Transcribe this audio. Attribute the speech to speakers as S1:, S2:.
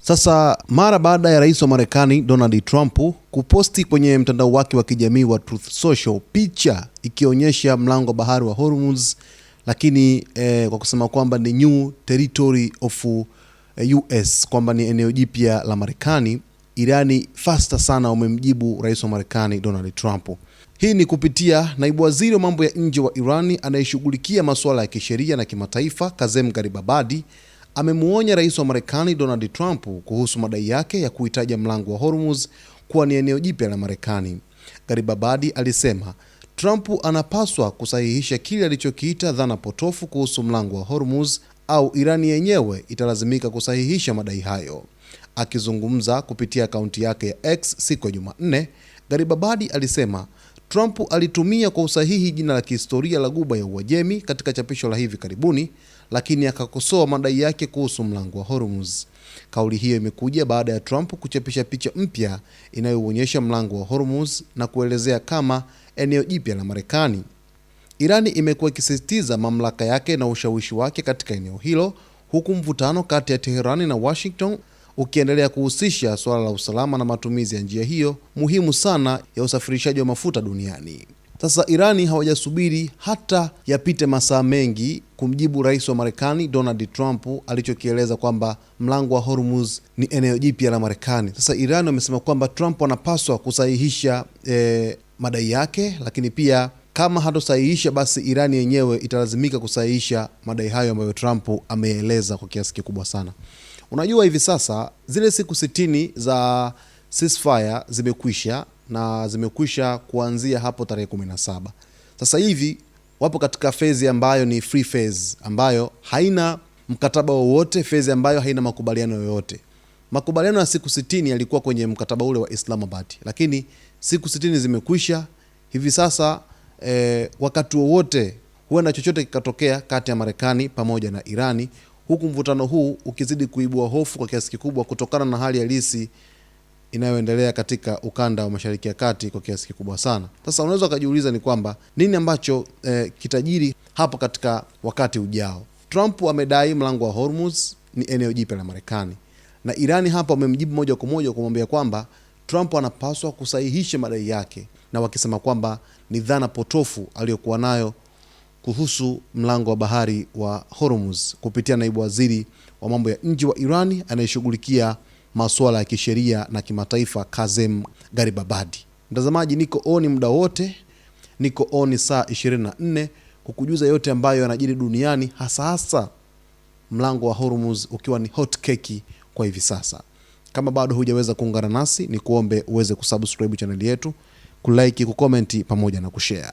S1: Sasa mara baada ya rais wa Marekani Donald Trump kuposti kwenye mtandao wake wa kijamii wa Truth Social picha ikionyesha mlango wa bahari wa Hormuz, lakini kwa kusema kwamba ni new territory of US, kwamba ni eneo jipya la Marekani, Irani fasta sana wamemjibu rais wa Marekani Donald Trump. Hii ni kupitia naibu waziri wa mambo ya nje wa Irani anayeshughulikia masuala ya kisheria na kimataifa, Kazem Garibabadi, amemuonya rais wa Marekani Donald Trump kuhusu madai yake ya kuitaja mlango wa Hormuz kuwa ni eneo jipya la Marekani. Garibabadi alisema Trump anapaswa kusahihisha kile alichokiita dhana potofu kuhusu mlango wa Hormuz au Irani yenyewe italazimika kusahihisha madai hayo. Akizungumza kupitia akaunti yake ya X siku ya Jumanne, Garibabadi alisema Trump alitumia kwa usahihi jina la kihistoria la Ghuba ya Uajemi katika chapisho la hivi karibuni, lakini akakosoa madai yake kuhusu mlango wa Hormuz. Kauli hiyo imekuja baada ya Trump kuchapisha picha mpya inayoonyesha mlango wa Hormuz na kuelezea kama eneo jipya la Marekani. Irani imekuwa ikisisitiza mamlaka yake na ushawishi wake katika eneo hilo, huku mvutano kati ya Teherani na Washington ukiendelea kuhusisha suala la usalama na matumizi ya njia hiyo muhimu sana ya usafirishaji wa mafuta duniani. Sasa Irani hawajasubiri hata yapite masaa mengi kumjibu rais wa Marekani Donald Trump alichokieleza kwamba mlango wa Hormuz ni eneo jipya la Marekani. Sasa Irani wamesema kwamba Trump anapaswa kusahihisha madai yake, lakini pia kama hatosahihisha basi Irani yenyewe italazimika kusahihisha madai hayo ambayo Trump ameeleza kwa kiasi kikubwa sana. Unajua, hivi sasa zile siku 60 za ceasefire zimekwisha, na zimekwisha kuanzia hapo tarehe 17. Sasa hivi wapo katika phase ambayo ni free phase, ambayo haina mkataba wowote, phase ambayo haina makubaliano yoyote. Makubaliano ya siku 60 yalikuwa kwenye mkataba ule wa Islamabad, lakini siku 60 zimekwisha. Hivi sasa wakati wowote huenda chochote kikatokea kati ya Marekani pamoja na Irani, huku mvutano huu ukizidi kuibua hofu kwa kiasi kikubwa kutokana na hali halisi inayoendelea katika ukanda wa Mashariki ya Kati kwa kiasi kikubwa sana. Sasa unaweza kujiuliza ni kwamba nini ambacho kitajiri hapo katika wakati ujao. Trump amedai mlango wa Hormuz ni eneo jipya la Marekani, na Irani hapa wamemjibu moja kwa moja kumwambia kwamba Trump anapaswa kusahihisha madai yake, na wakisema kwamba ni dhana potofu aliyokuwa nayo kuhusu mlango wa bahari wa Hormuz kupitia naibu waziri wa mambo ya nje wa Irani anayeshughulikia masuala ya kisheria na kimataifa, Kazem Garibabadi. Mtazamaji, niko on muda wote, niko on saa 24 kukujuza yote ambayo yanajiri duniani, hasa mlango wa Hormuz ukiwa ni hot cake kwa hivi sasa. Kama bado hujaweza kuungana nasi, ni kuombe uweze kusubscribe channel yetu, kulike, kucomment pamoja na kushare.